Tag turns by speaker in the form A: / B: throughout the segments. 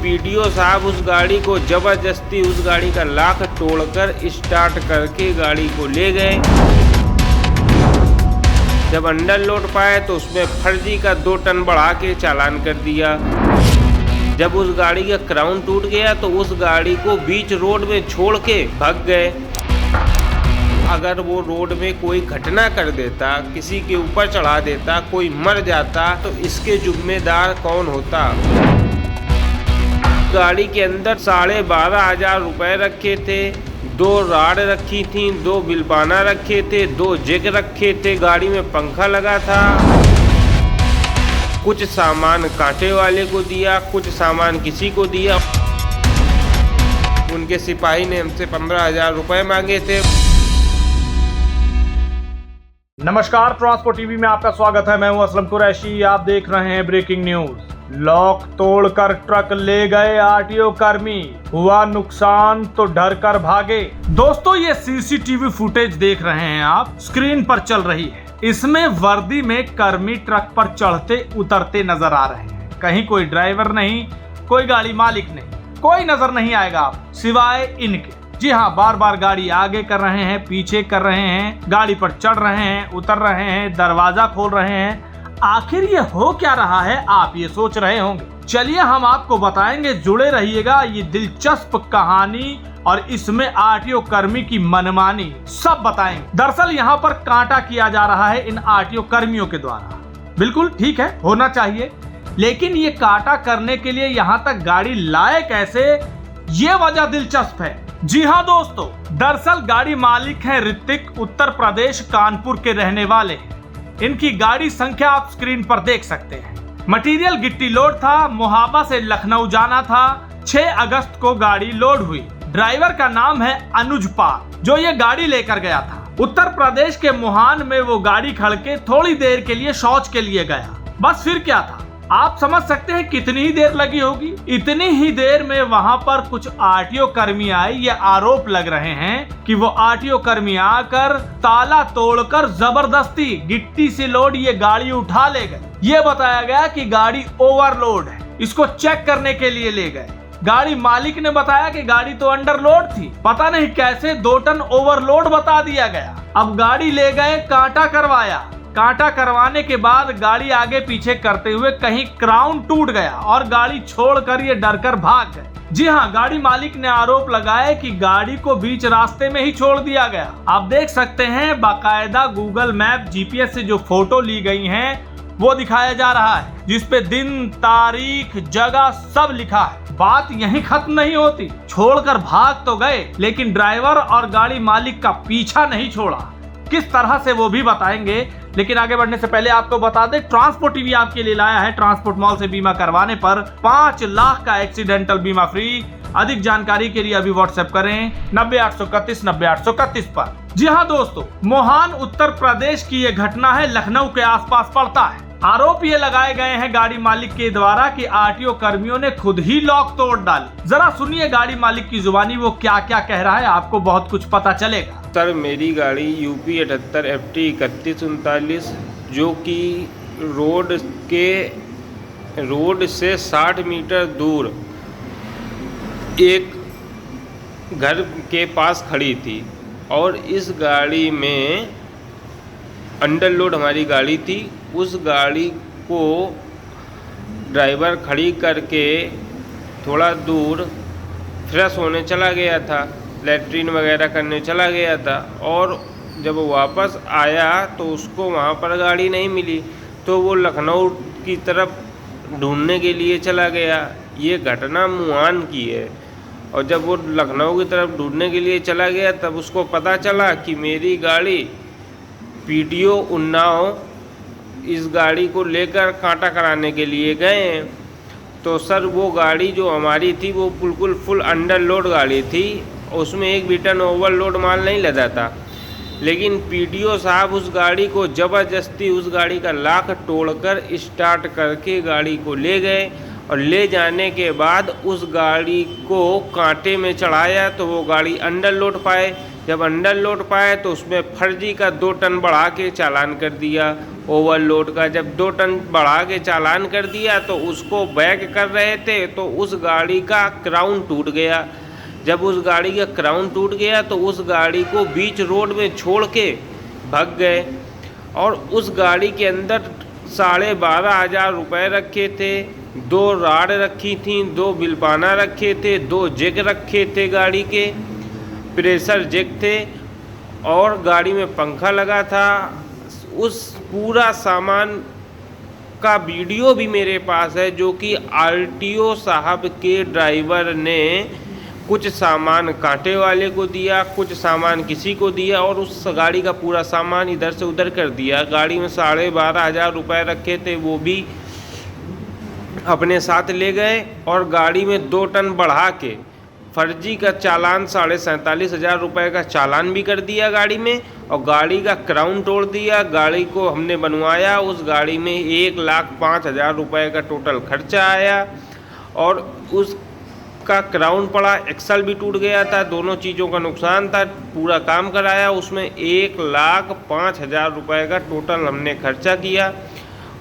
A: PDO साहब उस गाड़ी को ज़बरदस्ती उस गाड़ी का लाख तोड़कर स्टार्ट करके गाड़ी को ले गए। जब अंडर लोड पाए तो उसमें फर्जी का 2 टन बढ़ा के चालान कर दिया। जब उस गाड़ी का क्राउन टूट गया तो उस गाड़ी को बीच रोड में छोड़ के भाग गए। अगर वो रोड में कोई घटना कर देता, किसी के ऊपर चढ़ा देता, कोई मर जाता तो इसके जिम्मेदार कौन होता। गाड़ी के अंदर 12,500 रुपये रखे थे, 2 राड रखी थी, 2 बिलबाना रखे थे, 2 जैक रखे थे, गाड़ी में पंखा लगा था। कुछ सामान कांटे वाले को दिया, कुछ सामान किसी को दिया। उनके सिपाही ने हमसे 15,000 रुपये मांगे थे।
B: नमस्कार, ट्रांसपोर्ट टीवी में आपका स्वागत है। मैं हूं असलम कुरैशी। आप देख रहे हैं ब्रेकिंग न्यूज। लॉक तोड़कर ट्रक ले गए आरटीओ कर्मी, हुआ नुकसान तो डर कर भागे। दोस्तों, ये सीसीटीवी फुटेज देख रहे हैं आप, स्क्रीन पर चल रही है। इसमें वर्दी में कर्मी ट्रक पर चढ़ते उतरते नजर आ रहे हैं। कहीं कोई ड्राइवर नहीं, कोई गाड़ी मालिक नहीं, कोई नजर नहीं आएगा आप सिवाय इनके। जी हाँ, बार बार गाड़ी आगे कर रहे हैं, पीछे कर रहे हैं, गाड़ी पर चढ़ रहे हैं, उतर रहे हैं, दरवाजा खोल रहे हैं। आखिर ये हो क्या रहा है, आप ये सोच रहे होंगे। चलिए हम आपको बताएंगे, जुड़े रहिएगा। ये दिलचस्प कहानी और इसमें आरटीओ कर्मी की मनमानी सब बताएंगे। दरअसल यहाँ पर कांटा किया जा रहा है इन आरटीओ कर्मियों के द्वारा। बिल्कुल ठीक है, होना चाहिए, लेकिन ये कांटा करने के लिए यहाँ तक गाड़ी लाए कैसे, ये वजह दिलचस्प है। जी हाँ दोस्तों, दरअसल गाड़ी मालिक हैं ऋतिक, उत्तर प्रदेश कानपुर के रहने वाले हैं। इनकी गाड़ी संख्या आप स्क्रीन पर देख सकते हैं। मटेरियल गिट्टी लोड था, मोहाबा से लखनऊ जाना था। 6 अगस्त को गाड़ी लोड हुई। ड्राइवर का नाम है अनुज पाल, जो ये गाड़ी लेकर गया था। उत्तर प्रदेश के मोहान में वो गाड़ी खड़ के थोड़ी देर के लिए शौच के लिए गया। बस फिर क्या था, आप समझ सकते हैं कितनी ही देर लगी होगी। इतनी ही देर में वहां पर कुछ आरटीओ कर्मी आए। ये आरोप लग रहे हैं कि वो आरटीओ कर्मी आकर ताला तोड़कर जबरदस्ती गिट्टी से लोड ये गाड़ी उठा ले गए। ये बताया गया कि गाड़ी ओवरलोड है, इसको चेक करने के लिए ले गए। गाड़ी मालिक ने बताया कि गाड़ी तो अंडरलोड थी, पता नहीं कैसे 2 टन ओवरलोड बता दिया गया। अब गाड़ी ले गए, कांटा करवाया। कांटा करवाने के बाद गाड़ी आगे पीछे करते हुए कहीं क्राउन टूट गया और गाड़ी छोड़कर ये डरकर भाग गए। जी हाँ, गाड़ी मालिक ने आरोप लगाया कि गाड़ी को बीच रास्ते में ही छोड़ दिया गया। आप देख सकते हैं, बाकायदा गूगल मैप जीपीएस से जो फोटो ली गई हैं वो दिखाया जा रहा है, जिसपे दिन, तारीख, जगह सब लिखा है। बात यहीं खत्म नहीं होती। छोड़कर भाग तो गए, लेकिन ड्राइवर और गाड़ी मालिक का पीछा नहीं छोड़ा। किस तरह से वो भी बताएंगे, लेकिन आगे बढ़ने से पहले आपको बता दें, ट्रांसपोर्ट टीवी आपके लिए लाया है ट्रांसपोर्ट मॉल से बीमा करवाने पर 5 लाख का एक्सीडेंटल बीमा फ्री। अधिक जानकारी के लिए अभी व्हाट्सएप करें 90-831 90-831 पर। जी हाँ दोस्तों, मोहान उत्तर प्रदेश की ये घटना है, लखनऊ के आसपास पड़ता है। आरोप ये लगाए गए हैं गाड़ी मालिक के द्वारा कि आरटीओ कर्मियों ने खुद ही लॉक तोड़ डाली। जरा सुनिए गाड़ी मालिक की जुबानी, वो क्या क्या कह रहा है, आपको बहुत कुछ पता चलेगा।
A: सर, मेरी गाड़ी UP 78 FT 3139 जो कि रोड से 60 मीटर दूर एक घर के पास खड़ी थी और इस गाड़ी में अंडरलोड हमारी गाड़ी थी। उस गाड़ी को ड्राइवर खड़ी करके थोड़ा दूर फ्रेश होने चला गया था, लैट्रीन वगैरह करने चला गया था, और जब वो वापस आया तो उसको वहाँ पर गाड़ी नहीं मिली, तो वो लखनऊ की तरफ ढूंढने के लिए चला गया। ये घटना मुहान की है, और जब वो लखनऊ की तरफ ढूंढने के लिए चला गया तब उसको पता चला कि मेरी गाड़ी पीडीओ उन्नाव इस गाड़ी को लेकर कांटा कराने के लिए गए हैं। तो सर, वो गाड़ी जो हमारी थी वो बिल्कुल फुल अंडरलोड गाड़ी थी, उसमें 1 भी टन ओवरलोड माल नहीं लदा था। लेकिन पीडीओ साहब उस गाड़ी को ज़बरदस्ती उस गाड़ी का लाख तोड़कर स्टार्ट करके गाड़ी को ले गए और ले जाने के बाद उस गाड़ी को कांटे में चढ़ाया तो वो गाड़ी अंडर लोड पाए। जब अंडर लोड पाए तो उसमें फर्जी का 2 टन बढ़ा के चालान कर दिया ओवरलोड का। जब 2 टन बढ़ा के चालान कर दिया तो उसको बैक कर रहे थे तो उस गाड़ी का क्राउन टूट गया। जब उस गाड़ी का क्राउन टूट गया तो उस गाड़ी को बीच रोड में छोड़ के भाग गए। और उस गाड़ी के अंदर 12,500 रुपये रखे थे, 2 राड रखी थी, 2 बिलपाना रखे थे, 2 जैक रखे थे, गाड़ी के प्रेशर जैक थे और गाड़ी में पंखा लगा था। उस पूरा सामान का वीडियो भी मेरे पास है, जो कि आरटीओ साहब के ड्राइवर ने कुछ सामान कांटे वाले को दिया, कुछ सामान किसी को दिया और उस गाड़ी का पूरा सामान इधर से उधर कर दिया। गाड़ी में 12,500 रुपये रखे थे वो भी अपने साथ ले गए और गाड़ी में 2 टन बढ़ा के फर्जी का चालान 47,500 रुपये का चालान भी कर दिया गाड़ी में और गाड़ी का क्राउन तोड़ दिया। गाड़ी को हमने बनवाया, उस गाड़ी में 1,05,000 रुपये का टोटल खर्चा आया और उसका क्राउन पड़ा, एक्सल भी टूट गया था, दोनों चीज़ों का नुकसान था। पूरा काम कराया, उसमें 1,05,000 रुपये का टोटल हमने खर्चा किया।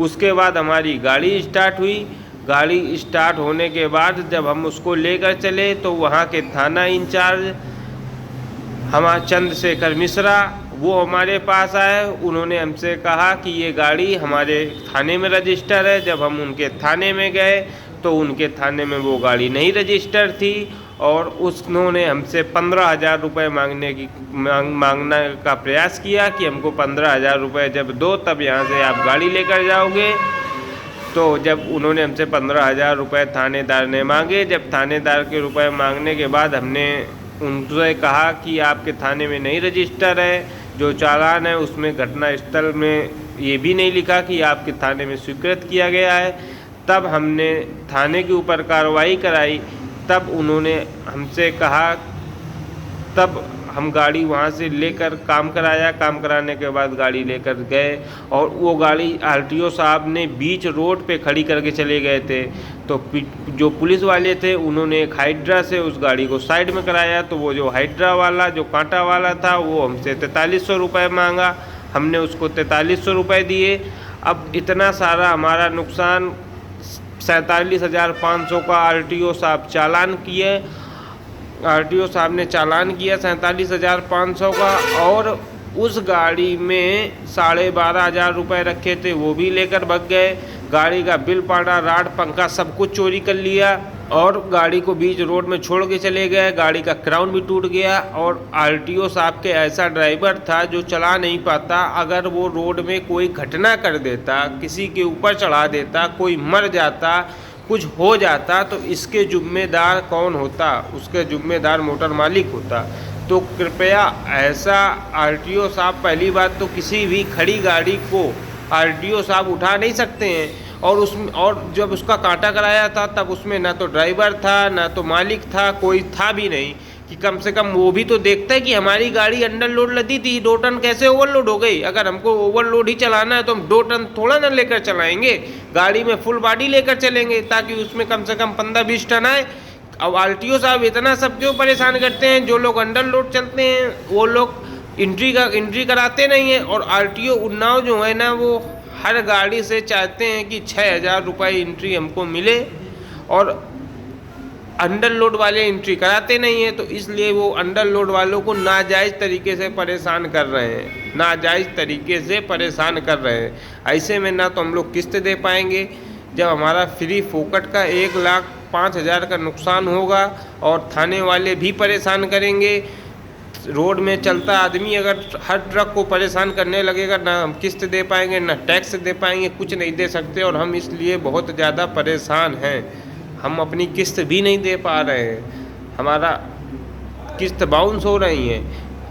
A: उसके बाद हमारी गाड़ी स्टार्ट हुई। गाड़ी स्टार्ट होने के बाद जब हम उसको लेकर चले तो वहाँ के थाना इंचार्ज हमारा चंद्रशेखर मिश्रा वो हमारे पास आए। उन्होंने हमसे कहा कि ये गाड़ी हमारे थाने में रजिस्टर है। जब हम उनके थाने में गए तो उनके थाने में वो गाड़ी नहीं रजिस्टर थी और उन्होंने हमसे 15,000 रुपये मांगने का प्रयास किया कि हमको 15,000 रुपये जब दो तब यहाँ से आप गाड़ी लेकर जाओगे। तो जब उन्होंने हमसे 15,000 रुपये थानेदार ने मांगे, जब थानेदार के रुपए मांगने के बाद हमने उनसे कहा कि आपके थाने में नहीं रजिस्टर है, जो चालान है उसमें घटना स्थल में ये भी नहीं लिखा कि आपके थाने में स्वीकृत किया गया है। तब हमने थाने के ऊपर कार्रवाई कराई। तब उन्होंने हमसे कहा, तब हम गाड़ी वहाँ से लेकर काम कराया। काम कराने के बाद गाड़ी लेकर गए और वो गाड़ी आरटीओ साहब ने बीच रोड पे खड़ी करके चले गए थे। तो जो पुलिस वाले थे उन्होंने एक हाइड्रा से उस गाड़ी को साइड में कराया। तो वो जो हाइड्रा वाला जो कांटा वाला था वो हमसे 4300 रुपये मांगा। हमने उसको 4300 रुपये दिए। अब इतना सारा हमारा नुकसान 47,500 का आरटीओ साहब चालान किए। आरटीओ साहब ने चालान किया 47,500 का और उस गाड़ी में 12,500 रुपये रखे थे वो भी लेकर भाग गए। गाड़ी का बिल पाना, राड, पंखा सब कुछ चोरी कर लिया और गाड़ी को बीच रोड में छोड़ के चले गए। गाड़ी का क्राउन भी टूट गया और आरटीओ साहब के ऐसा ड्राइवर था जो चला नहीं पाता। अगर वो रोड में कोई घटना कर देता, किसी के ऊपर चढ़ा देता, कोई मर जाता, कुछ हो जाता तो इसके जिम्मेदार कौन होता? उसके जिम्मेदार मोटर मालिक होता। तो कृपया ऐसा आरटीओ साहब, पहली बात तो किसी भी खड़ी गाड़ी को आरटीओ साहब उठा नहीं सकते हैं और जब उसका कांटा कराया था तब उसमें ना तो ड्राइवर था ना तो मालिक था, कोई था भी नहीं कि कम से कम वो भी तो देखता है कि हमारी गाड़ी अंडर लोड लदी थी, 2 टन कैसे ओवरलोड हो गई। अगर हमको ओवरलोड ही चलाना है तो हम 2 टन थोड़ा ना लेकर चलाएंगे, गाड़ी में फुल बॉडी लेकर चलेंगे ताकि उसमें कम से कम 15-20 टन आए। अब आरटीओ साहब इतना सब क्यों परेशान करते हैं? जो लोग अंडर लोड चलते हैं वो लोग एंट्री कराते नहीं हैं और आरटीओ उन्नाव जो है ना वो हर गाड़ी से चाहते हैं कि 6,000 रुपये एंट्री हमको मिले और अंडर लोड वाले एंट्री कराते नहीं हैं। तो इसलिए वो अंडर लोड वालों को नाजायज़ तरीके से परेशान कर रहे हैं, नाजायज़ तरीके से परेशान कर रहे हैं। ऐसे में ना तो हम लोग किस्त दे पाएंगे जब हमारा फ्री फोकट का 1,05,000 का नुकसान होगा और थाने वाले भी परेशान करेंगे। रोड में चलता आदमी अगर हर ट्रक को परेशान करने लगेगा, ना हम किस्त दे पाएंगे ना टैक्स दे पाएंगे, कुछ नहीं दे सकते और हम इसलिए बहुत ज़्यादा परेशान हैं। हम अपनी किस्त भी नहीं दे पा रहे हैं, हमारा किस्त बाउंस हो रही है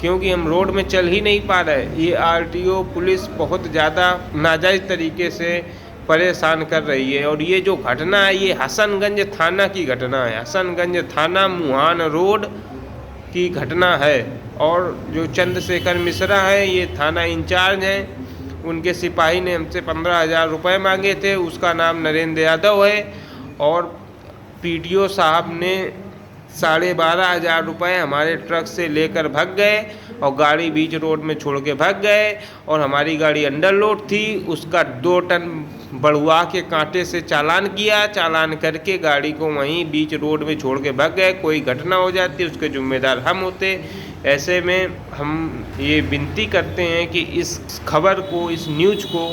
A: क्योंकि हम रोड में चल ही नहीं पा रहे। ये आरटीओ पुलिस बहुत ज़्यादा नाजायज़ तरीके से परेशान कर रही है। और ये जो घटना है ये हसनगंज थाना की घटना है, हसनगंज थाना मुहान रोड की घटना है। और जो चंद्रशेखर मिश्रा है ये थाना इंचार्ज हैं। उनके सिपाही ने हमसे 15,000 रुपये मांगे थे, उसका नाम नरेंद्र यादव है और पीटीओ साहब ने 12,500 रुपये हमारे ट्रक से लेकर भाग गए और गाड़ी बीच रोड में छोड़ के भाग गए। और हमारी गाड़ी अंडरलोड थी, उसका 2 टन बढ़ुआ के कांटे से चालान किया। चालान करके गाड़ी को वहीं बीच रोड में छोड़ के भाग गए। कोई घटना हो जाती उसके जिम्मेदार हम होते। ऐसे में हम ये विनती करते हैं कि इस खबर को, इस न्यूज़ को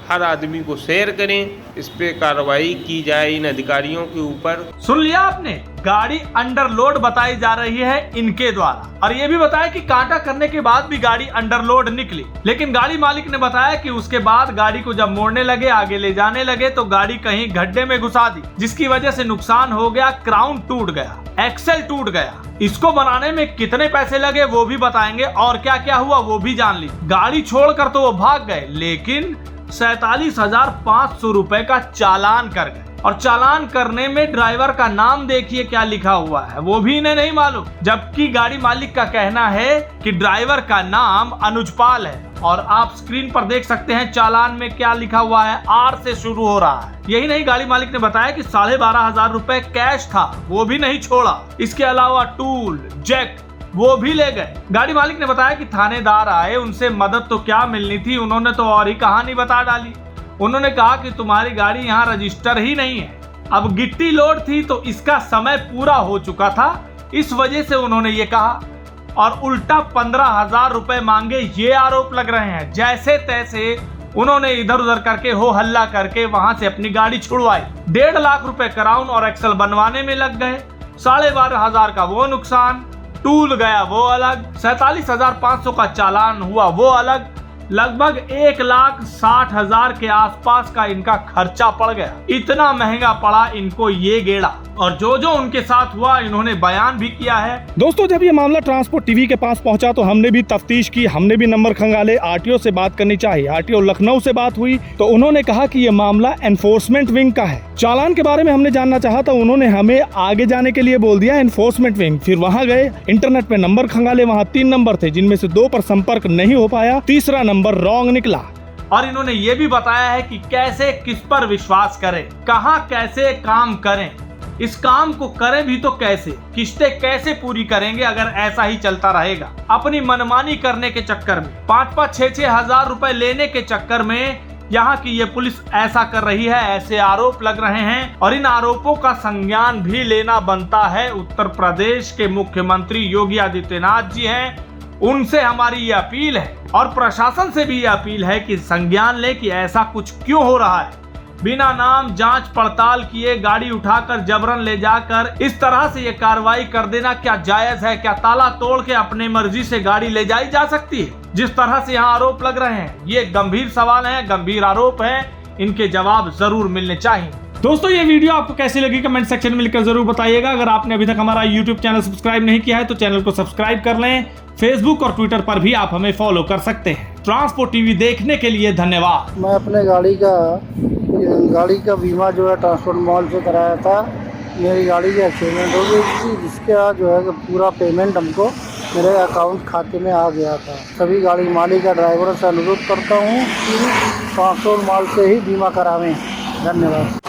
A: हर आदमी को शेयर करें, इस पे कार्रवाई की जाए इन अधिकारियों के ऊपर।
B: सुन लिया आपने, गाड़ी अंडरलोड बताई जा रही है इनके द्वारा, और ये भी बताया कि कांटा करने के बाद भी गाड़ी अंडरलोड निकली। लेकिन गाड़ी मालिक ने बताया कि उसके बाद गाड़ी को जब मोड़ने लगे, आगे ले जाने लगे तो गाड़ी कहीं गड्ढे में घुसा दी, जिसकी वजह से नुकसान हो गया। क्राउन टूट गया, एक्सेल टूट गया। इसको बनाने में कितने पैसे लगे वो भी बताएंगे, और क्या क्या हुआ वो भी जान ली। गाड़ी छोड़कर तो वो भाग गए, लेकिन 47,500 रुपए का चालान कर गए। और चालान करने में ड्राइवर का नाम देखिए क्या लिखा हुआ है, वो भी इन्हें नहीं मालूम। जबकि गाड़ी मालिक का कहना है कि ड्राइवर का नाम अनुजपाल है। और आप स्क्रीन पर देख सकते हैं चालान में क्या लिखा हुआ है, आर से शुरू हो रहा है। यही नहीं, गाड़ी मालिक ने बताया कि 12,500 रुपए कैश था, वो भी नहीं छोड़ा। इसके अलावा टूल, जैक वो भी ले गए। गाड़ी मालिक ने बताया कि थानेदार आए, उनसे मदद तो क्या मिलनी थी, उन्होंने तो और ही कहानी बता डाली। उन्होंने कहा कि तुम्हारी गाड़ी यहाँ रजिस्टर ही नहीं है। अब गिट्टी लोड थी तो इसका समय पूरा हो चुका था, इस वजह से उन्होंने ये कहा। और उल्टा 15,000 रुपए मांगे, ये आरोप लग रहे हैं। जैसे तैसे उन्होंने इधर उधर करके हो हल्ला करके वहां से अपनी गाड़ी छुड़वाई। 1.5 लाख रुपए क्राउन और एक्सल बनवाने में लग गए। 12,500 का वो नुकसान, टूल गया वो अलग, 47,500 का चालान हुआ वो अलग। लगभग 1,60,000 के आसपास का इनका खर्चा पड़ गया। इतना महंगा पड़ा इनको ये गेड़ा। और जो जो उनके साथ हुआ इन्होंने बयान भी किया है।
C: दोस्तों, जब ये मामला ट्रांसपोर्ट टीवी के पास पहुंचा तो हमने भी तफ्तीश की, हमने भी नंबर खंगाले। आरटीओ से बात करनी चाहिए, आरटीओ लखनऊ से बात हुई तो उन्होंने कहा कि ये मामला एनफोर्समेंट विंग का है। चालान के बारे में हमने जानना चाहा तो उन्होंने हमें आगे जाने के लिए बोल दिया एनफोर्समेंट विंग। फिर वहाँ गए, इंटरनेट पे नंबर खंगाले, वहाँ 3 नंबर थे जिनमें से 2 पर संपर्क नहीं हो पाया, तीसरा नंबर रॉन्ग निकला।
B: और इन्होंने ये भी बताया है कि कैसे किस पर विश्वास करें, कहां कैसे काम करें, इस काम को करें भी तो कैसे, किस्तें कैसे पूरी करेंगे अगर ऐसा ही चलता रहेगा। अपनी मनमानी करने के चक्कर में 5-5, 6-6 हजार रुपए लेने के चक्कर में यहाँ की ये पुलिस ऐसा कर रही है, ऐसे आरोप लग रहे हैं। और इन आरोपों का संज्ञान भी लेना बनता है। उत्तर प्रदेश के मुख्यमंत्री योगी आदित्यनाथ जी हैं, उनसे हमारी ये अपील है और प्रशासन से भी ये अपील है कि संज्ञान ले कि ऐसा कुछ क्यों हो रहा है। बिना नाम जांच पड़ताल किए गाड़ी उठाकर जबरन ले जाकर इस तरह से ये कार्रवाई कर देना क्या जायज है? क्या ताला तोड़ के अपने मर्जी से गाड़ी ले जाई जा सकती है? जिस तरह से यहाँ आरोप लग रहे हैं ये गंभीर सवाल है, गंभीर आरोप है, इनके जवाब जरूर मिलने चाहिए।
C: दोस्तों, ये वीडियो आपको कैसी लगी कमेंट सेक्शन में लिखकर जरूर बताइएगा। अगर आपने अभी तक हमारा यूट्यूब चैनल सब्सक्राइब नहीं किया है तो चैनल को सब्सक्राइब कर लें। फेसबुक और ट्विटर पर भी आप हमें फॉलो कर सकते हैं। ट्रांसपोर्ट टीवी देखने के लिए धन्यवाद।
D: मैं अपने गाड़ी का बीमा जो है ट्रांसपोर्ट मॉल से कराया था। मेरी गाड़ी की एक्सीडेंट हो गई थी, जिसका जो है पूरा पेमेंट हमको मेरे अकाउंट खाते में आ गया था। सभी गाड़ी मालिक या ड्राइवरों से अनुरोध करता हूँ कि ट्रांसपोर्ट मॉल से ही बीमा करावें। धन्यवाद।